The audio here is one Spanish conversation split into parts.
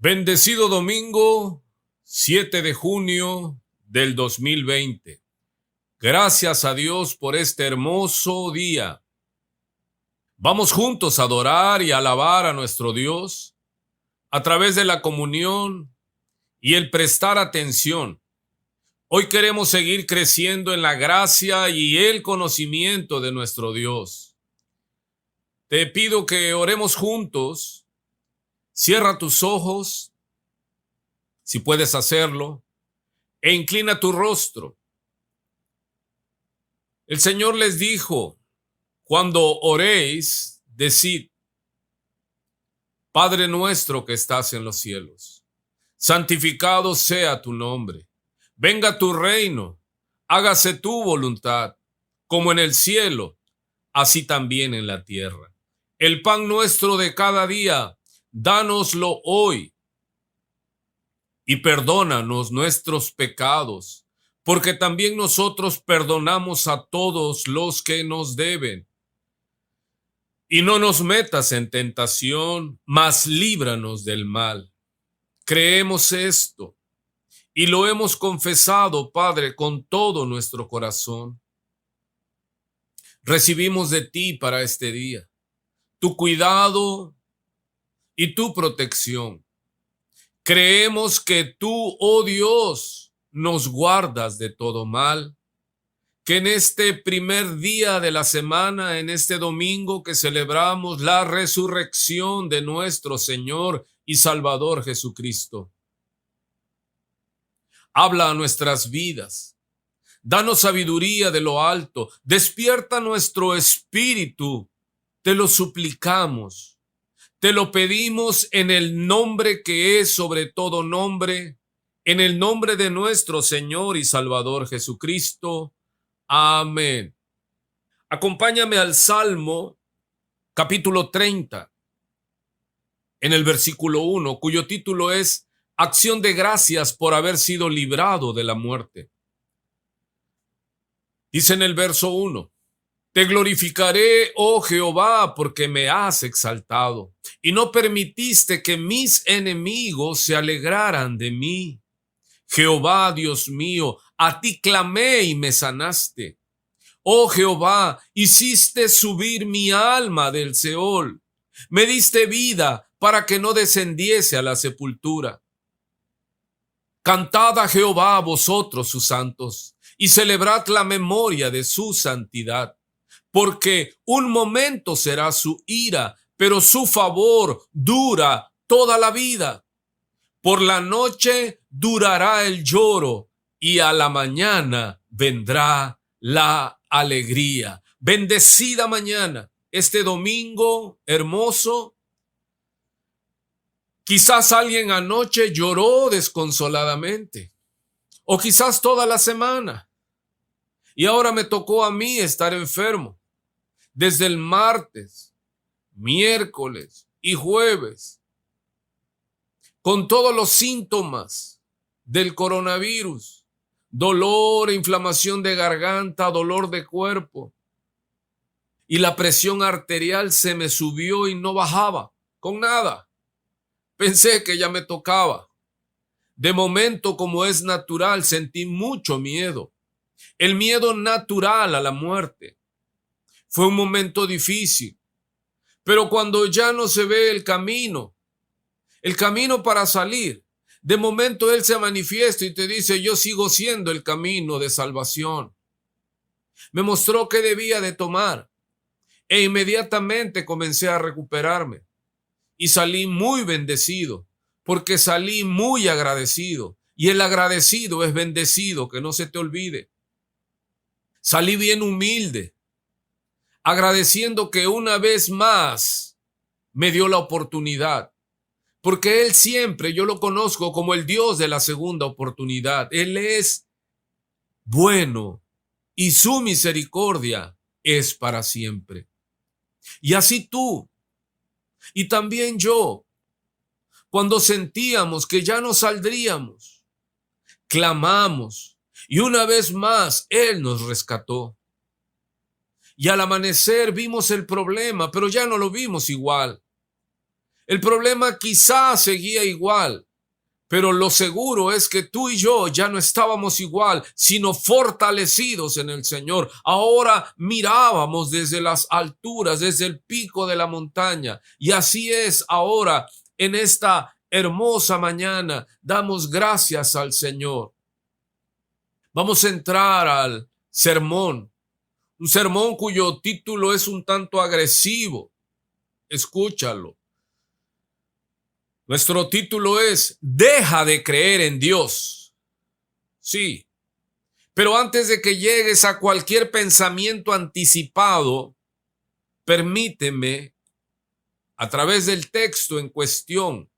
Bendecido domingo 7 de junio del 2020. Gracias a Dios por este hermoso día. Vamos juntos a adorar y a alabar a nuestro Dios a través de la comunión y el prestar atención. Hoy queremos seguir creciendo en la gracia y el conocimiento de nuestro Dios. Te pido que oremos juntos. Cierra tus ojos, si puedes hacerlo, e inclina tu rostro. El Señor les dijo, cuando oréis, decid, Padre nuestro que estás en los cielos, santificado sea tu nombre. Venga tu reino, hágase tu voluntad, como en el cielo, así también en la tierra. El pan nuestro de cada día, dánoslo hoy. Y perdónanos nuestros pecados, porque también nosotros perdonamos a todos los que nos deben. Y no nos metas en tentación, mas líbranos del mal. Creemos esto y lo hemos confesado, Padre, con todo nuestro corazón. Recibimos de ti para este día tu cuidado y tu protección. Creemos que tú, oh Dios, nos guardas de todo mal, que en este primer día de la semana, en este domingo que celebramos la resurrección de nuestro Señor y Salvador Jesucristo, habla a nuestras vidas, danos sabiduría de lo alto, despierta nuestro espíritu, te lo suplicamos. Te lo pedimos en el nombre que es sobre todo nombre, en el nombre de nuestro Señor y Salvador Jesucristo. Amén. Acompáñame al Salmo capítulo 30, en el versículo 1, cuyo título es Acción de gracias por haber sido librado de la muerte. Dice en el verso 1, Te glorificaré, oh Jehová, porque me has exaltado, y no permitiste que mis enemigos se alegraran de mí. Jehová, Dios mío, a ti clamé y me sanaste. Oh Jehová, hiciste subir mi alma del Seol. Me diste vida para que no descendiese a la sepultura. Cantad a Jehová vosotros sus santos, y celebrad la memoria de su santidad. Porque un momento será su ira, pero su favor dura toda la vida. Por la noche durará el lloro, y a la mañana vendrá la alegría. Bendecida mañana, este domingo hermoso. Quizás alguien anoche lloró desconsoladamente, o quizás toda la semana, y ahora me tocó a mí estar enfermo. Desde el martes, miércoles y jueves, con todos los síntomas del coronavirus, dolor, inflamación de garganta, dolor de cuerpo, y la presión arterial se me subió y no bajaba con nada. Pensé que ya me tocaba. De momento, como es natural, sentí mucho miedo, el miedo natural a la muerte. Fue un momento difícil, pero cuando ya no se ve el camino para salir, de momento Él se manifiesta y te dice, yo sigo siendo el camino de salvación. Me mostró qué debía de tomar e inmediatamente comencé a recuperarme y salí muy bendecido, porque salí muy agradecido, y el agradecido es bendecido, que no se te olvide. Salí bien humilde, agradeciendo que una vez más me dio la oportunidad, porque Él siempre, yo lo conozco como el Dios de la segunda oportunidad. Él es bueno y su misericordia es para siempre. Y así tú, y también yo, cuando sentíamos que ya no saldríamos, clamamos y una vez más Él nos rescató. Y al amanecer vimos el problema, pero ya no lo vimos igual. El problema quizás seguía igual, pero lo seguro es que tú y yo ya no estábamos igual, sino fortalecidos en el Señor. Ahora mirábamos desde las alturas, desde el pico de la montaña. Y así es ahora, en esta hermosa mañana, damos gracias al Señor. Vamos a entrar al sermón, un sermón cuyo título es un tanto agresivo. Escúchalo. Nuestro título es Deja de creer en Dios. Sí, pero antes de que llegues a cualquier pensamiento anticipado, permíteme, a través del texto en cuestión,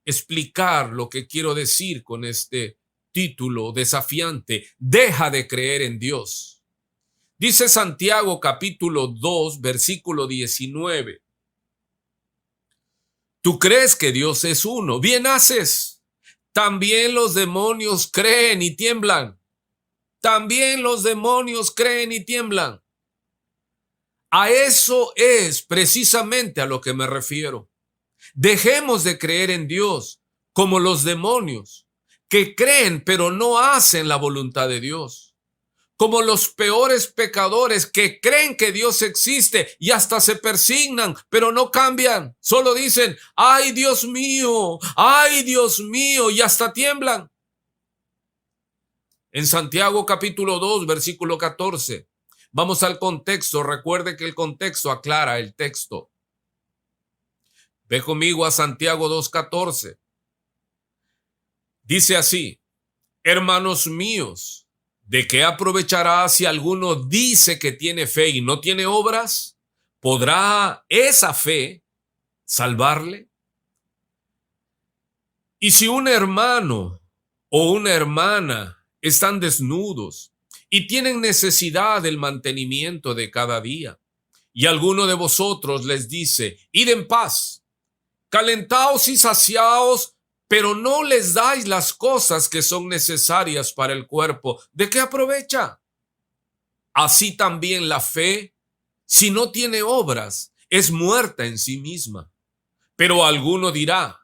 explicar lo que quiero decir con este título desafiante. Deja de creer en Dios. Dice Santiago capítulo 2, versículo 19. Tú crees que Dios es uno. Bien haces. También los demonios creen y tiemblan. También los demonios creen y tiemblan. A eso es precisamente a lo que me refiero. Dejemos de creer en Dios como los demonios, que creen pero no hacen la voluntad de Dios. Como los peores pecadores que creen que Dios existe y hasta se persignan, pero no cambian. Solo dicen, ay Dios mío, y hasta tiemblan. En Santiago capítulo 2, versículo 14. Vamos al contexto. Recuerde que el contexto aclara el texto. Ve conmigo a Santiago 2:14. Dice así, hermanos míos, ¿de qué aprovechará si alguno dice que tiene fe y no tiene obras? ¿Podrá esa fe salvarle? Y si un hermano o una hermana están desnudos y tienen necesidad del mantenimiento de cada día, y alguno de vosotros les dice, id en paz, calentaos y saciaos, pero no les dais las cosas que son necesarias para el cuerpo, ¿de qué aprovecha? Así también la fe, si no tiene obras, es muerta en sí misma. Pero alguno dirá,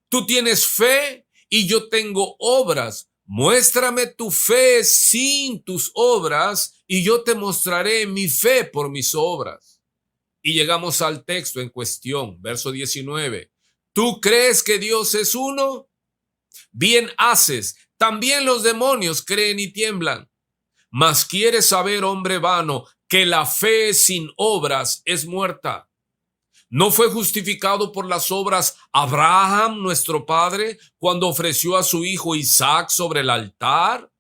tú tienes fe y yo tengo obras. Muéstrame tu fe sin tus obras y yo te mostraré mi fe por mis obras. Y llegamos al texto en cuestión, verso 19. ¿Tú crees que Dios es uno? Bien haces. También los demonios creen y tiemblan. Mas quieres saber, hombre vano, que la fe sin obras es muerta. ¿No fue justificado por las obras Abraham, nuestro padre, cuando ofreció a su hijo Isaac sobre el altar?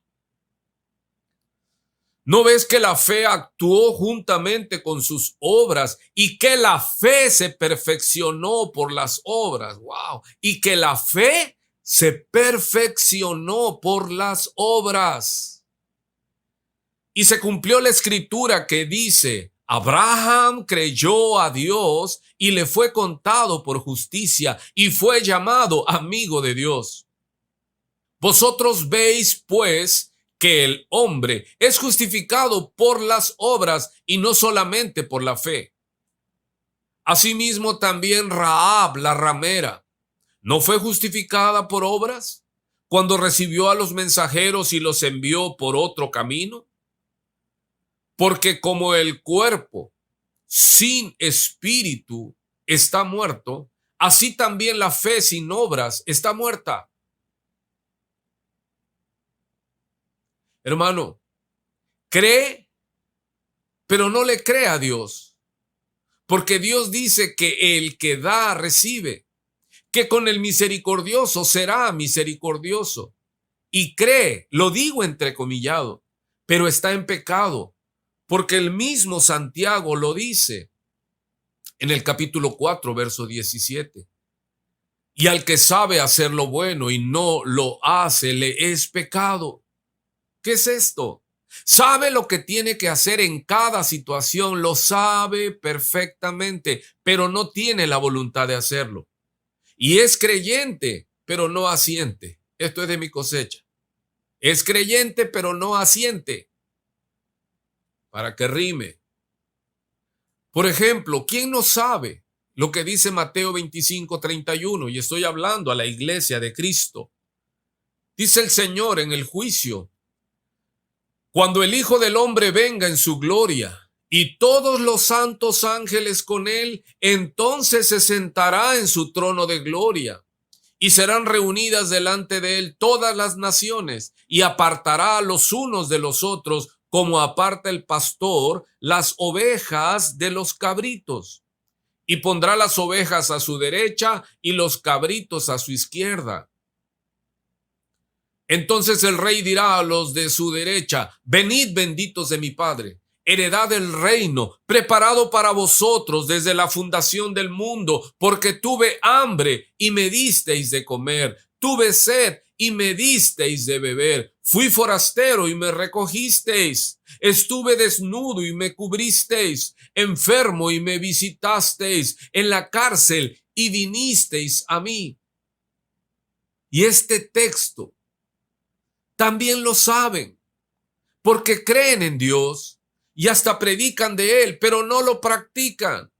¿No ves que la fe actuó juntamente con sus obras y que la fe se perfeccionó por las obras? ¡Wow! Y que la fe se perfeccionó por las obras. Y se cumplió la escritura que dice, Abraham creyó a Dios y le fue contado por justicia y fue llamado amigo de Dios. Vosotros veis, pues, que el hombre es justificado por las obras y no solamente por la fe. Asimismo también Rahab, la ramera, ¿no fue justificada por obras cuando recibió a los mensajeros y los envió por otro camino? Porque como el cuerpo sin espíritu está muerto, así también la fe sin obras está muerta. Hermano, cree, pero no le cree a Dios, porque Dios dice que el que da recibe, que con el misericordioso será misericordioso. Y cree, lo digo entrecomillado, pero está en pecado, porque el mismo Santiago lo dice en el capítulo 4, verso 17. Y al que sabe hacer lo bueno y no lo hace, le es pecado. ¿Qué es esto? Sabe lo que tiene que hacer en cada situación, lo sabe perfectamente, pero no tiene la voluntad de hacerlo. Y es creyente, pero no asiente. Esto es de mi cosecha. Es creyente, pero no asiente. Para que rime. Por ejemplo, ¿quién no sabe lo que dice Mateo 25:31, y estoy hablando a la iglesia de Cristo. Dice el Señor en el juicio: cuando el Hijo del Hombre venga en su gloria y todos los santos ángeles con él, entonces se sentará en su trono de gloria y serán reunidas delante de él todas las naciones, y apartará a los unos de los otros como aparta el pastor las ovejas de los cabritos, y pondrá las ovejas a su derecha y los cabritos a su izquierda. Entonces el rey dirá a los de su derecha: venid, benditos de mi Padre, heredad el reino preparado para vosotros desde la fundación del mundo, porque tuve hambre y me disteis de comer, tuve sed y me disteis de beber, fui forastero y me recogisteis, estuve desnudo y me cubristeis, enfermo y me visitasteis, en la cárcel y vinisteis a mí. Y este texto también lo saben, porque creen en Dios y hasta predican de Él, pero no lo practican.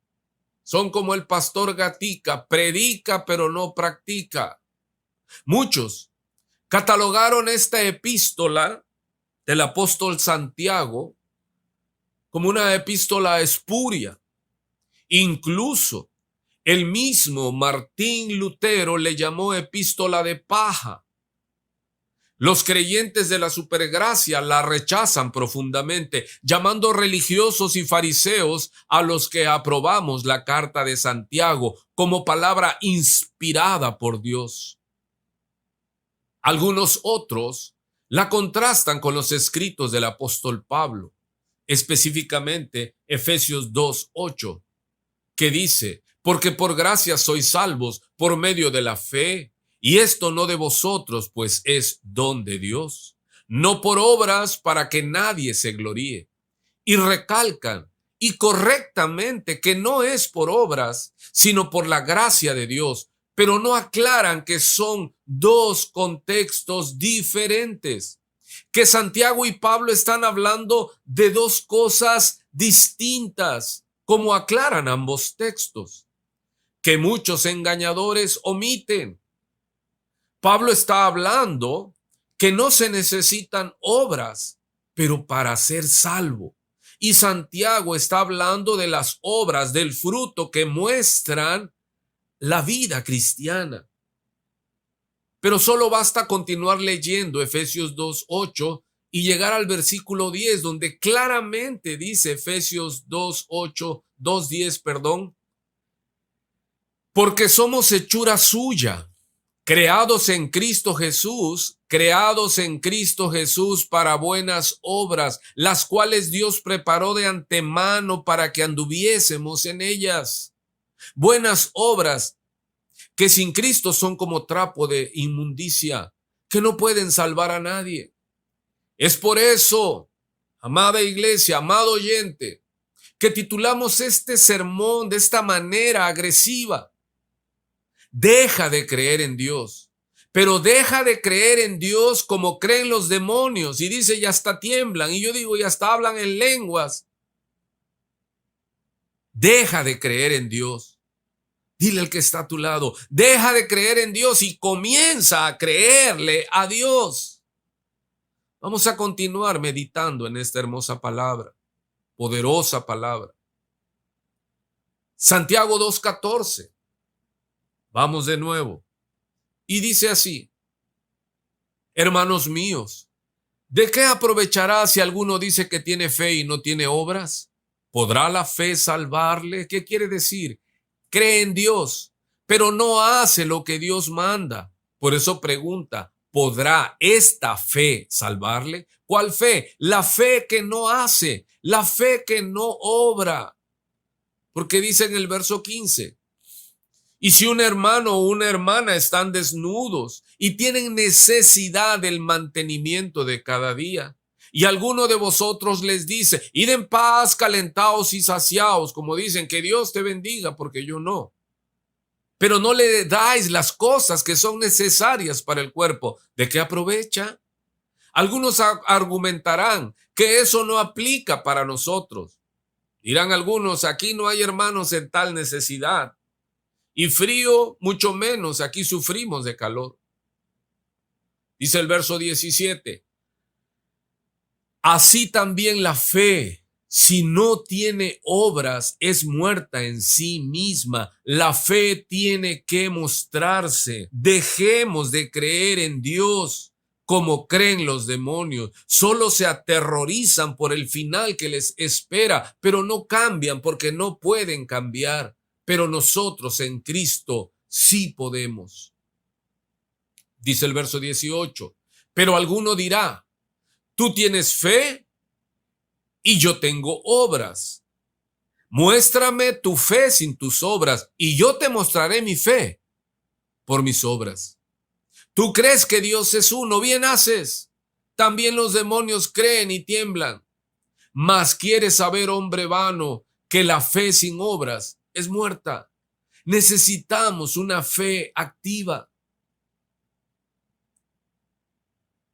Son como el pastor Gatica: predica pero no practica. Muchos catalogaron esta epístola del apóstol Santiago como una epístola espuria. Incluso el mismo Martín Lutero le llamó epístola de paja. Los creyentes de la supergracia la rechazan profundamente, llamando religiosos y fariseos a los que aprobamos la carta de Santiago como palabra inspirada por Dios. Algunos otros la contrastan con los escritos del apóstol Pablo, específicamente Efesios 2:8, que dice: porque por gracia sois salvos por medio de la fe, y esto no de vosotros, pues es don de Dios, no por obras, para que nadie se gloríe. Y recalcan, y correctamente, que no es por obras, sino por la gracia de Dios, pero no aclaran que son dos contextos diferentes, que Santiago y Pablo están hablando de dos cosas distintas, como aclaran ambos textos, que muchos engañadores omiten. Pablo está hablando que no se necesitan obras, pero para ser salvo. Y Santiago está hablando de las obras, del fruto que muestran la vida cristiana. Pero solo basta continuar leyendo Efesios 2:8 y llegar al versículo 10, donde claramente dice Efesios 2:10, porque somos hechura suya, creados en Cristo Jesús para buenas obras, las cuales Dios preparó de antemano para que anduviésemos en ellas. Buenas obras que sin Cristo son como trapo de inmundicia, que no pueden salvar a nadie. Es por eso, amada iglesia, amado oyente, que titulamos este sermón de esta manera agresiva: deja de creer en Dios, pero deja de creer en Dios como creen los demonios. Y dice, y hasta tiemblan. Y yo digo, y hasta hablan en lenguas. Deja de creer en Dios. Dile al que está a tu lado, deja de creer en Dios y comienza a creerle a Dios. Vamos a continuar meditando en esta hermosa palabra, poderosa palabra. Santiago 2:14. Vamos de nuevo. Y dice así: hermanos míos, ¿de qué aprovechará si alguno dice que tiene fe y no tiene obras? ¿Podrá la fe salvarle? ¿Qué quiere decir? Cree en Dios, pero no hace lo que Dios manda. Por eso pregunta, ¿podrá esta fe salvarle? ¿Cuál fe? La fe que no hace, la fe que no obra. Porque dice en el verso 15, y si un hermano o una hermana están desnudos y tienen necesidad del mantenimiento de cada día, y alguno de vosotros les dice, id en paz, calentaos y saciaos, como dicen, que Dios te bendiga, porque yo no. Pero no le dais las cosas que son necesarias para el cuerpo, ¿de qué aprovecha? Algunos argumentarán que eso no aplica para nosotros. Dirán algunos, aquí no hay hermanos en tal necesidad. y frío mucho menos. Aquí sufrimos de calor. Dice el verso 17. Así también la fe, si no tiene obras, es muerta en sí misma. La fe tiene que mostrarse. Dejemos de creer en Dios como creen los demonios. Solo se aterrorizan por el final que les espera, pero no cambian porque no pueden cambiar. Pero nosotros en Cristo sí podemos. Dice el verso 18. Pero alguno dirá, tú tienes fe y yo tengo obras. Muéstrame tu fe sin tus obras y yo te mostraré mi fe por mis obras. Tú crees que Dios es uno, bien haces. También los demonios creen y tiemblan. Mas quieres saber, hombre vano, que la fe sin obras es muerta. Necesitamos una fe activa.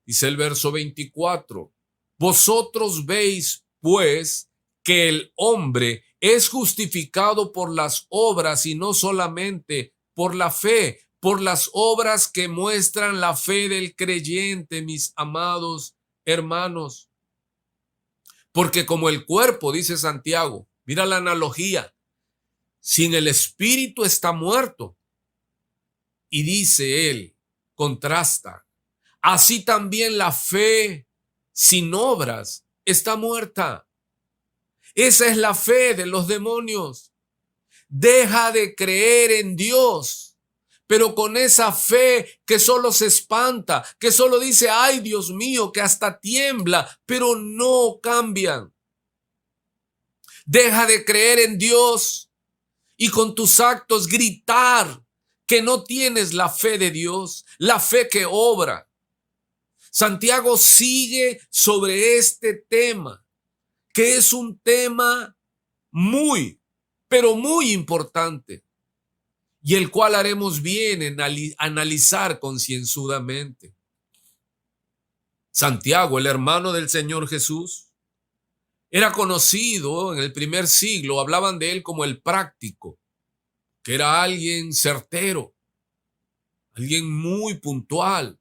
Dice el verso 24. Vosotros veis, pues, que el hombre es justificado por las obras y no solamente por la fe, por las obras que muestran la fe del creyente, mis amados hermanos. Porque como el cuerpo, dice Santiago, mira la analogía, sin el espíritu está muerto. Y dice él, contrasta, así también la fe sin obras está muerta. Esa es la fe de los demonios. Deja de creer en Dios, pero con esa fe que solo se espanta, que solo dice, ay Dios mío, que hasta tiembla, pero no cambian. Deja de creer en Dios y con tus actos gritar que no tienes la fe de Dios, la fe que obra. Santiago sigue sobre este tema, que es un tema pero muy importante, y el cual haremos bien en analizar concienzudamente. Santiago, el hermano del Señor Jesús, era conocido en el primer siglo, hablaban de él como el práctico, que era alguien certero, alguien muy puntual.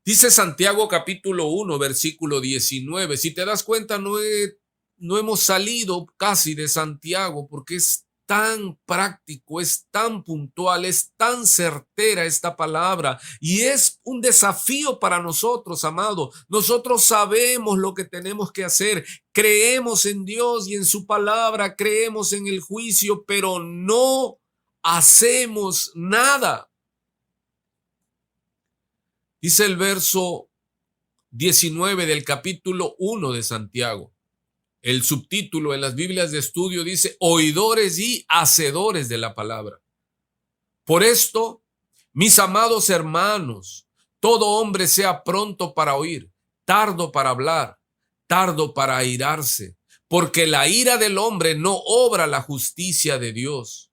Dice Santiago capítulo 1, versículo 19. Si te das cuenta, no hemos salido casi de Santiago porque es tan práctico, es tan puntual, es tan certera esta palabra y es un desafío para nosotros, amado. Nosotros sabemos lo que tenemos que hacer, creemos en Dios y en su palabra, creemos en el juicio, pero no hacemos nada. Dice el verso 19 del capítulo 1 de Santiago. El subtítulo en las Biblias de estudio dice oidores y hacedores de la palabra. Por esto, mis amados hermanos, todo hombre sea pronto para oír, tardo para hablar, tardo para airarse, porque la ira del hombre no obra la justicia de Dios.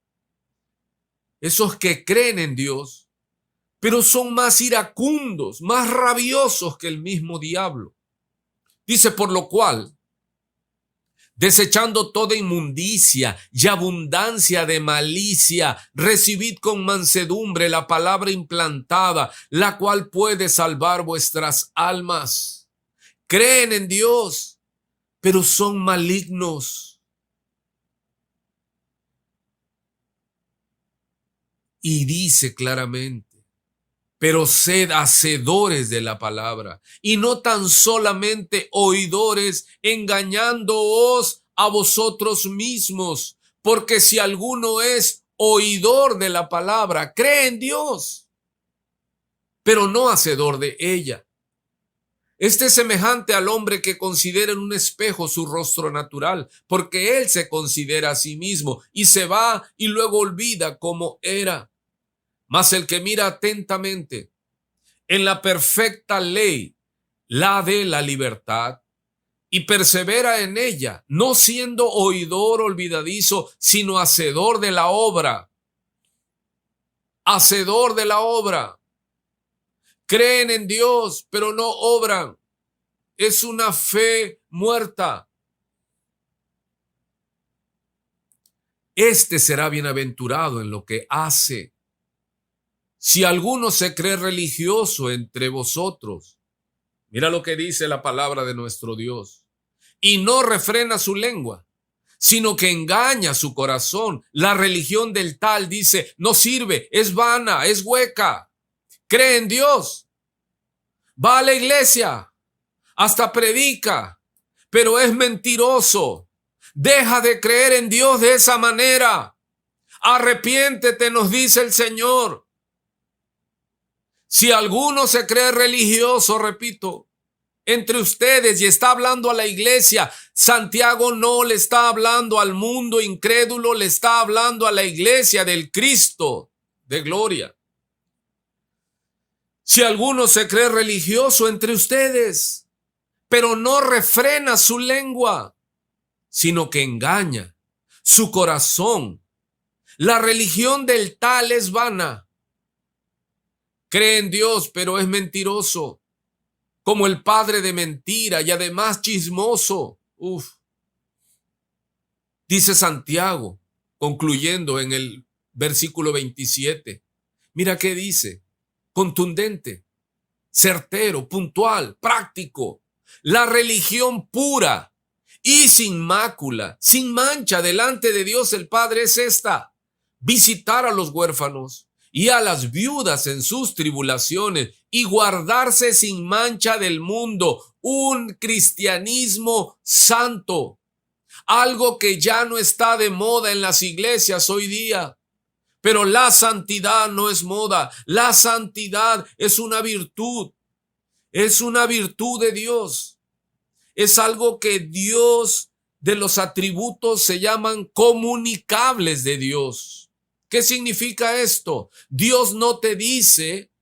Esos que creen en Dios, pero son más iracundos, más rabiosos que el mismo diablo. Dice, por lo cual, desechando toda inmundicia y abundancia de malicia, recibid con mansedumbre la palabra implantada, la cual puede salvar vuestras almas. Creen en Dios, pero son malignos. Y dice claramente, pero sed hacedores de la palabra y no tan solamente oidores, engañándoos a vosotros mismos, porque si alguno es oidor de la palabra, cree en Dios, pero no hacedor de ella. Este es semejante al hombre que considera en un espejo su rostro natural, porque él se considera a sí mismo y se va y luego olvida cómo era. Mas el que mira atentamente en la perfecta ley, la de la libertad, y persevera en ella, no siendo oidor olvidadizo, sino hacedor de la obra. Hacedor de la obra. Creen en Dios, pero no obran. Es una fe muerta. Este será bienaventurado en lo que hace. Si alguno se cree religioso entre vosotros, mira lo que dice la palabra de nuestro Dios, y no refrena su lengua, sino que engaña su corazón. La religión del tal, dice, no sirve, es vana, es hueca. Cree en Dios, va a la iglesia, hasta predica, pero es mentiroso. Deja de creer en Dios de esa manera. Arrepiéntete, nos dice el Señor. Si alguno se cree religioso, repito, entre ustedes y está hablando a la iglesia, Santiago no le está hablando al mundo incrédulo, le está hablando a la iglesia del Cristo de gloria. Si alguno se cree religioso entre ustedes, pero no refrena su lengua, sino que engaña su corazón, la religión del tal es vana. Cree en Dios, pero es mentiroso, como el padre de mentira y además chismoso. Dice Santiago, concluyendo en el versículo 27. Mira qué dice, contundente, certero, puntual, práctico. La religión pura y sin mácula, sin mancha delante de Dios el Padre es esta: visitar a los huérfanos y a las viudas en sus tribulaciones y guardarse sin mancha del mundo, un cristianismo santo, algo que ya no está de moda en las iglesias hoy día. Pero la santidad no es moda, la santidad es una virtud de Dios. Es algo que Dios, de los atributos se llaman comunicables de Dios. ¿Qué significa esto? Dios no te dice,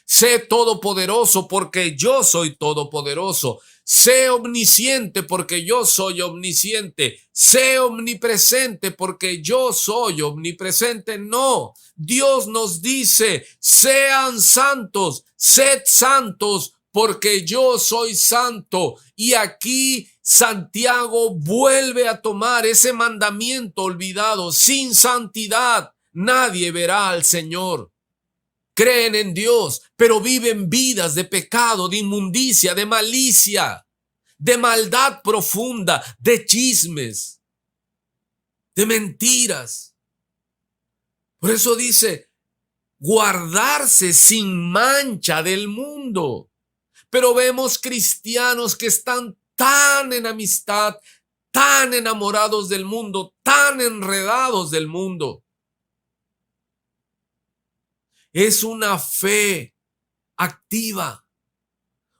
sé todopoderoso porque yo soy todopoderoso. Sé omnisciente porque yo soy omnisciente. Sé omnipresente porque yo soy omnipresente. No, Dios nos dice, sean santos, sed santos porque yo soy santo. Y aquí Santiago vuelve a tomar ese mandamiento olvidado. Sin santidad nadie verá al Señor. Creen en Dios, pero viven vidas de pecado, de inmundicia, de malicia, de maldad profunda, de chismes, de mentiras. Por eso dice, guardarse sin mancha del mundo. Pero vemos cristianos que están tan en amistad, tan enamorados del mundo, tan enredados del mundo. Es una fe activa,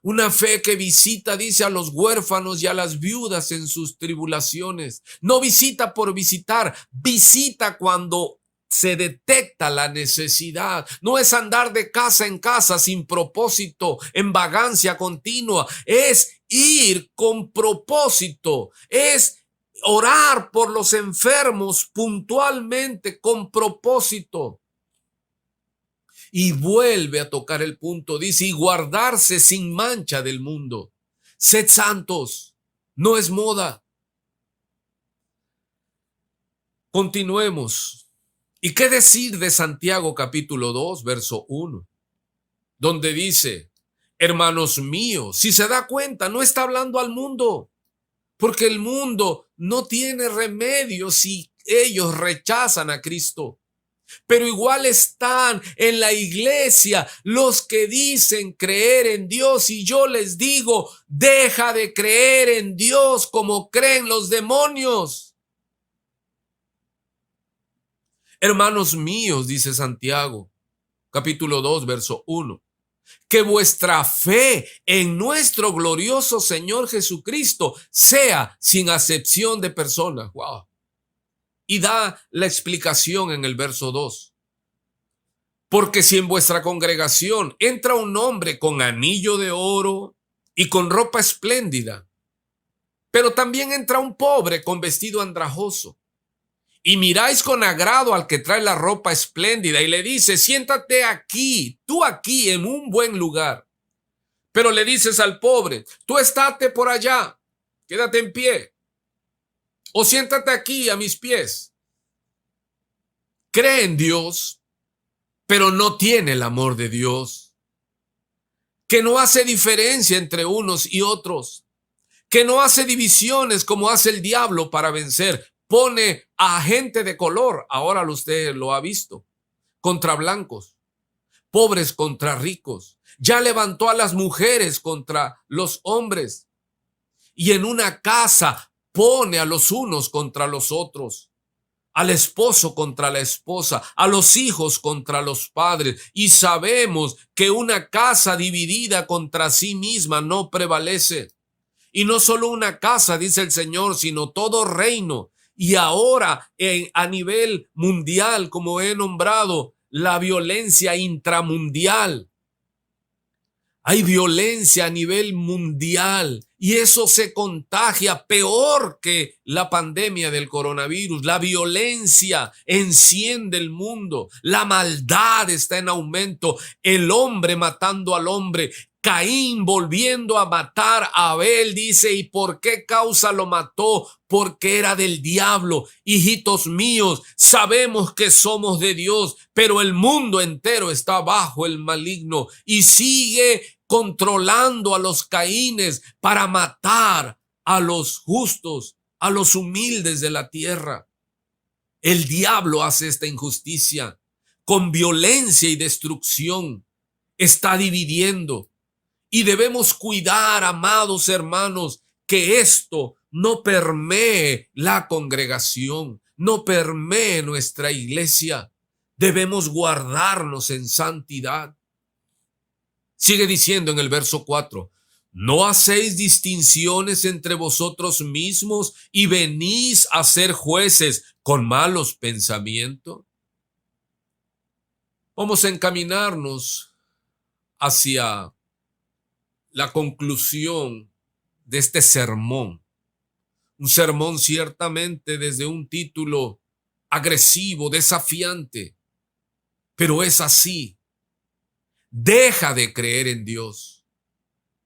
una fe que visita, dice, a los huérfanos y a las viudas en sus tribulaciones. No visita por visitar, visita cuando se detecta la necesidad. No es andar de casa en casa sin propósito, en vagancia continua. Es ir con propósito, es orar por los enfermos puntualmente con propósito. Y vuelve a tocar el punto, dice, y guardarse sin mancha del mundo. Sed santos, no es moda. Continuemos. ¿Y qué decir de Santiago capítulo 2, verso 1? Donde dice, hermanos míos, si se da cuenta, no está hablando al mundo, porque el mundo no tiene remedio si ellos rechazan a Cristo. Pero igual están en la iglesia los que dicen creer en Dios, y yo les digo, deja de creer en Dios como creen los demonios. Hermanos míos, dice Santiago, capítulo 2, verso 1, que vuestra fe en nuestro glorioso Señor Jesucristo sea sin acepción de personas. Wow. Y da la explicación en el verso 2. Porque si en vuestra congregación entra un hombre con anillo de oro y con ropa espléndida, pero también entra un pobre con vestido andrajoso, y miráis con agrado al que trae la ropa espléndida y le dice, siéntate aquí, tú aquí en un buen lugar, pero le dices al pobre, tú estate por allá, quédate en pie, o siéntate aquí a mis pies. cree en Dios, pero no tiene el amor de Dios, que no hace diferencia entre unos y otros, que no hace divisiones como hace el diablo para vencer. Pone a gente de color, ahora usted lo ha visto, contra blancos, pobres contra ricos. Ya levantó a las mujeres contra los hombres. Y en una casa pone a los unos contra los otros, al esposo contra la esposa, a los hijos contra los padres. Y sabemos que una casa dividida contra sí misma no prevalece. Y no solo una casa, dice el Señor, sino todo reino. Y ahora a nivel mundial, como he nombrado, la violencia intramundial. Hay violencia a nivel mundial y eso se contagia peor que la pandemia del coronavirus. La violencia enciende el mundo. La maldad está en aumento. El hombre matando al hombre. Caín volviendo a matar a Abel, dice, ¿y por qué causa lo mató? Porque era del diablo. Hijitos míos, sabemos que somos de Dios, pero el mundo entero está bajo el maligno y sigue controlando a los Caínes para matar a los justos, a los humildes de la tierra. El diablo hace esta injusticia con violencia y destrucción. Está dividiendo. Y debemos cuidar, amados hermanos, que esto no permee la congregación, no permee nuestra iglesia. Debemos guardarnos en santidad. Sigue diciendo en el verso 4, ¿no hacéis distinciones entre vosotros mismos y venís a ser jueces con malos pensamientos? Vamos a encaminarnos hacia la conclusión de este sermón. Un sermón ciertamente desde un título agresivo, desafiante, pero es así. Deja de creer en Dios,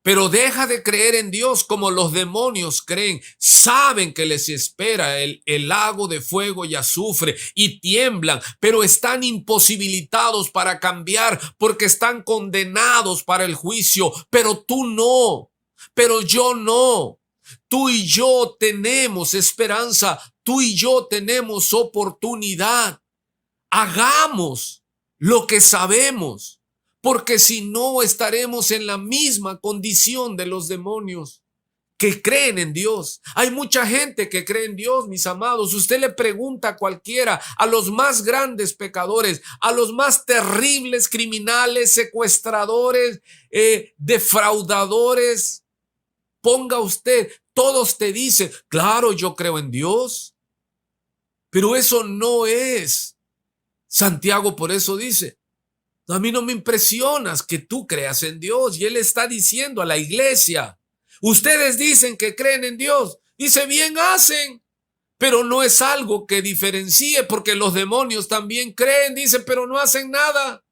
pero deja de creer en Dios como los demonios creen. Saben que les espera el lago de fuego y azufre y tiemblan, pero están imposibilitados para cambiar porque están condenados para el juicio. Pero tú no, pero yo no. Tú y yo tenemos esperanza, tú y yo tenemos oportunidad. Hagamos lo que sabemos. Porque si no estaremos en la misma condición de los demonios que creen en Dios. Hay mucha gente que cree en Dios, mis amados. Usted le pregunta a cualquiera, a los más grandes pecadores, a los más terribles criminales, secuestradores, defraudadores. Ponga usted, todos te dicen, claro, yo creo en Dios. Pero eso no es. Santiago por eso dice, a mí no me impresionas que tú creas en Dios. Y él está diciendo a la iglesia, ustedes dicen que creen en Dios. Dice, bien hacen, pero no es algo que diferencie porque los demonios también creen, dice, pero no hacen nada.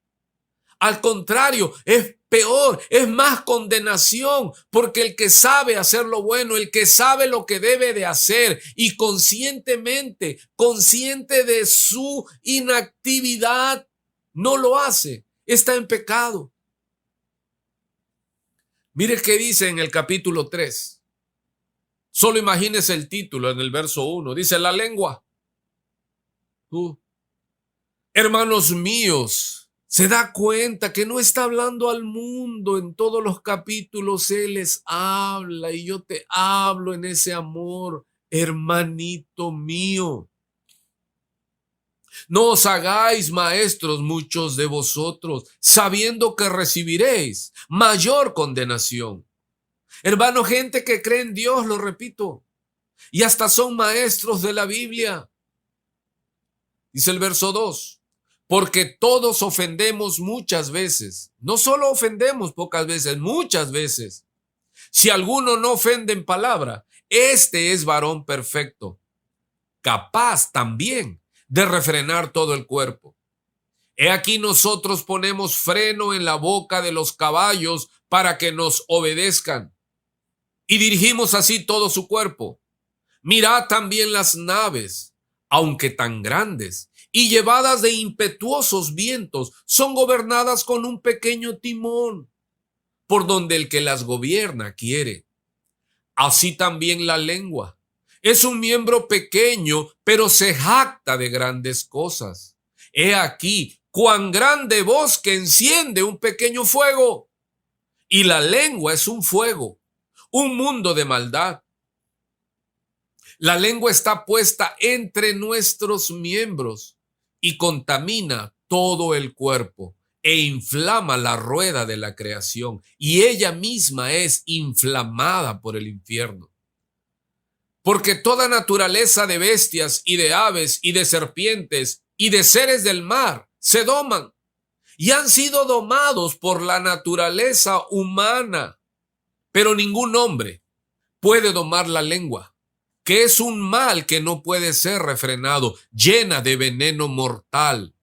Al contrario, es peor, es más condenación, porque el que sabe hacer lo bueno, el que sabe lo que debe de hacer y conscientemente, consciente de su inactividad, no lo hace. Está en pecado. Mire qué dice en el capítulo 3. Solo imagínese el título en el verso 1. Dice la lengua. Hermanos míos, se da cuenta que no está hablando al mundo en todos los capítulos. Él les habla y yo te hablo en ese amor, hermanito mío. No os hagáis maestros muchos de vosotros, sabiendo que recibiréis mayor condenación. Hermano, gente que cree en Dios, lo repito, y hasta son maestros de la Biblia. Dice el verso 2, porque todos ofendemos muchas veces. No solo ofendemos pocas veces, muchas veces. Si alguno no ofende en palabra, este es varón perfecto, capaz también de refrenar todo el cuerpo. He aquí nosotros ponemos freno en la boca de los caballos para que nos obedezcan y dirigimos así todo su cuerpo. Mirad también las naves, aunque tan grandes y llevadas de impetuosos vientos, son gobernadas con un pequeño timón, por donde el que las gobierna quiere. Así también la lengua. Es un miembro pequeño, pero se jacta de grandes cosas. He aquí cuán grande bosque enciende un pequeño fuego. Y la lengua es un fuego, un mundo de maldad. La lengua está puesta entre nuestros miembros y contamina todo el cuerpo e inflama la rueda de la creación, y ella misma es inflamada por el infierno. Porque toda naturaleza de bestias y de aves y de serpientes y de seres del mar se doman y han sido domados por la naturaleza humana. Pero ningún hombre puede domar la lengua, que es un mal que no puede ser refrenado, llena de veneno mortal.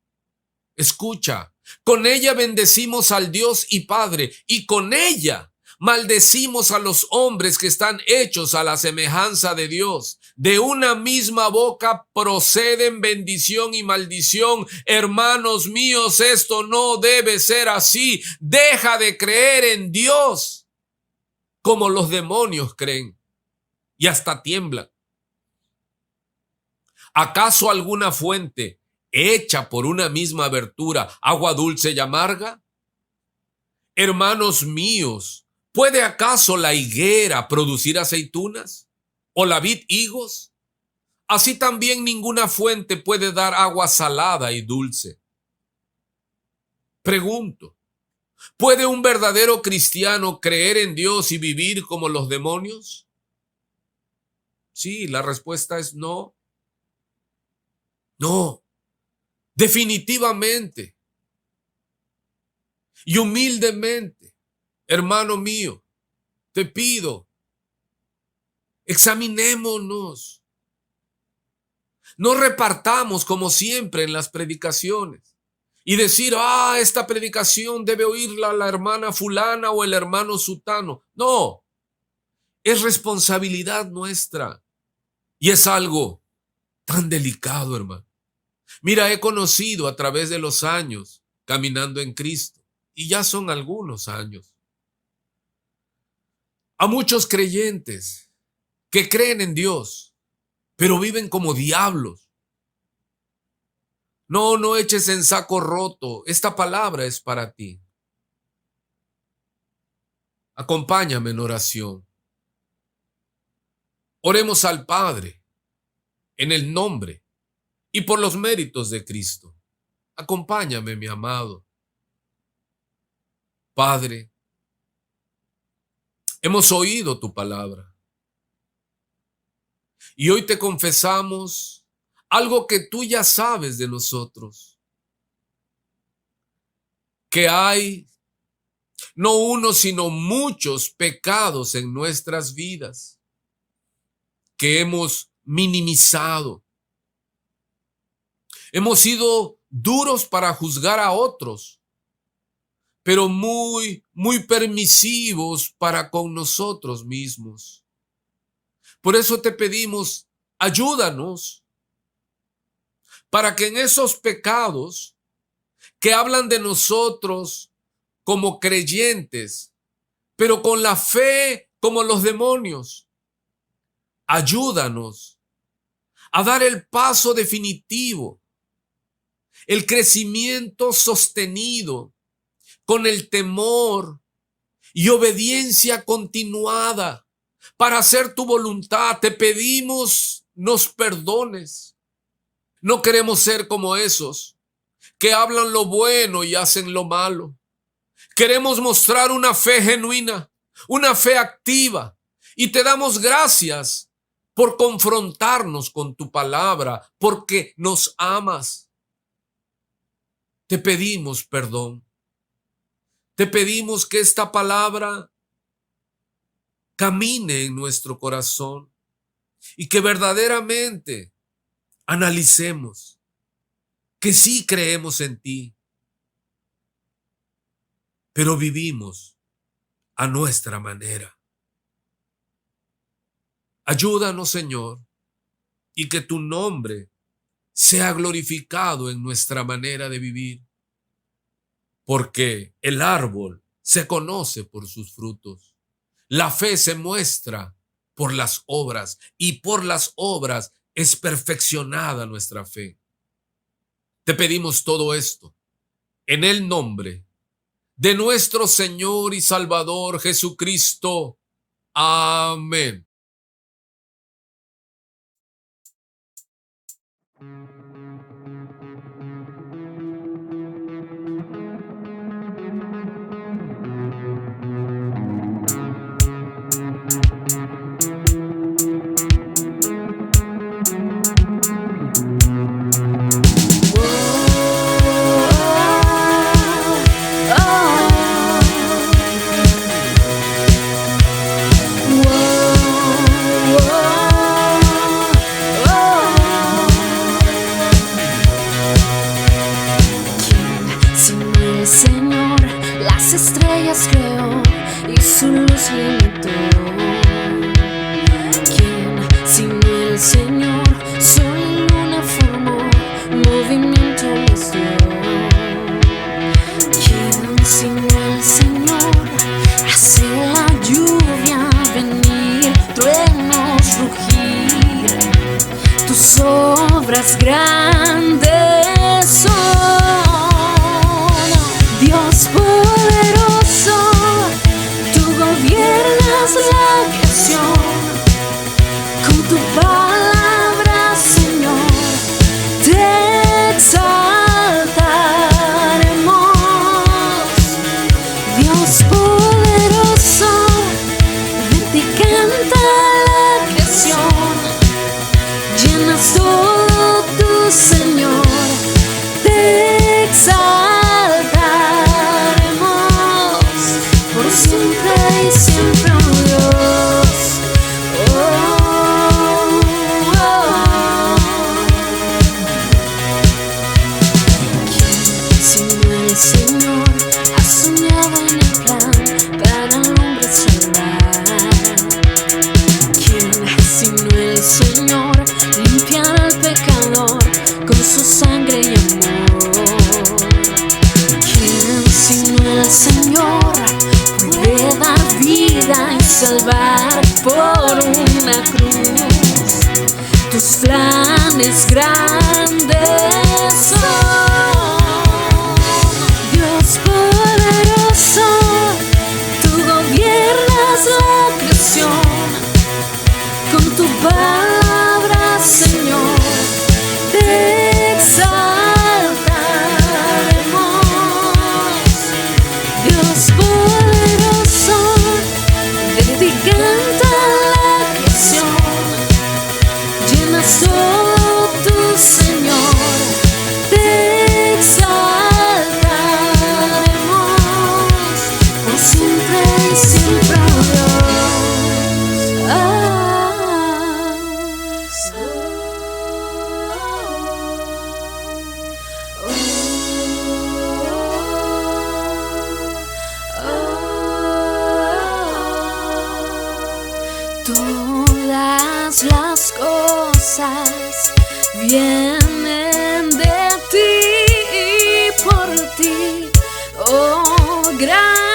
Escucha, con ella bendecimos al Dios y Padre, y con ella maldecimos a los hombres que están hechos a la semejanza de Dios. De una misma boca proceden bendición y maldición. Hermanos míos, esto no debe ser así. Deja de creer en Dios como los demonios creen y hasta tiemblan. ¿Acaso alguna fuente hecha por una misma abertura, agua dulce y amarga? Hermanos míos, ¿puede acaso la higuera producir aceitunas? ¿O la vid higos? Así también ninguna fuente puede dar agua salada y dulce. Pregunto, ¿puede un verdadero cristiano creer en Dios y vivir como los demonios? Sí, la respuesta es no. No, definitivamente. Y humildemente, hermano mío, te pido, examinémonos. No repartamos como siempre en las predicaciones y decir, esta predicación debe oírla la hermana fulana o el hermano sutano. No, es responsabilidad nuestra y es algo tan delicado, hermano. Mira, he conocido a través de los años caminando en Cristo, y ya son algunos años, a muchos creyentes que creen en Dios, pero viven como diablos. No, no eches en saco roto. Esta palabra es para ti. Acompáñame en oración. Oremos al Padre en el nombre y por los méritos de Cristo. Acompáñame, mi amado. Padre, hemos oído tu palabra y hoy te confesamos algo que tú ya sabes de nosotros, que hay no uno, sino muchos pecados en nuestras vidas que hemos minimizado. Hemos sido duros para juzgar a otros, pero muy permisivos para con nosotros mismos. Por eso te pedimos, ayúdanos para que en esos pecados que hablan de nosotros como creyentes, pero con la fe como los demonios, ayúdanos a dar el paso definitivo, el crecimiento sostenido con el temor y obediencia continuada para hacer tu voluntad. Te pedimos nos perdones. No queremos ser como esos que hablan lo bueno y hacen lo malo. Queremos mostrar una fe genuina, una fe activa, y te damos gracias por confrontarnos con tu palabra, porque nos amas. Te pedimos perdón. Te pedimos que esta palabra camine en nuestro corazón y que verdaderamente analicemos que sí creemos en ti, pero vivimos a nuestra manera. Ayúdanos, Señor, y que tu nombre sea glorificado en nuestra manera de vivir, porque el árbol se conoce por sus frutos. La fe se muestra por las obras y por las obras es perfeccionada nuestra fe. Te pedimos todo esto en el nombre de nuestro Señor y Salvador Jesucristo. Amén. Creó y su luz limitó. ¿Quién sino el Señor? Sol y luna formó, movimiento les dio. ¿Quién sino el Señor? Hace la lluvia venir, truenos rugir. Tus obras grandes son, Dios poderoso. Gobiernas la creación, con tu palabra, Señor, te exaltaremos. Dios poderoso, de ti canta la creación, llenas todo tu Señor, te exaltaremos por siempre. Siempre, oh Dios, ¿Quién sino el Señor ha soñado en el plan para el hombre salvar? ¿Quién sino el Señor limpiará al pecador con su sangre y amor? ¿Quién sino el Señor puede dar vida y salvar por una cruz? Tus planes grandes son, Dios poderoso. Tú gobiernas la creación, con tu palabra, Señor, te exaltaremos. Dios poderoso, de ti canta la creación, llenas todo tu Señor, te exaltaremos por siempre y siempre, oh Dios. Todas las cosas vienen de ti y por ti, oh gran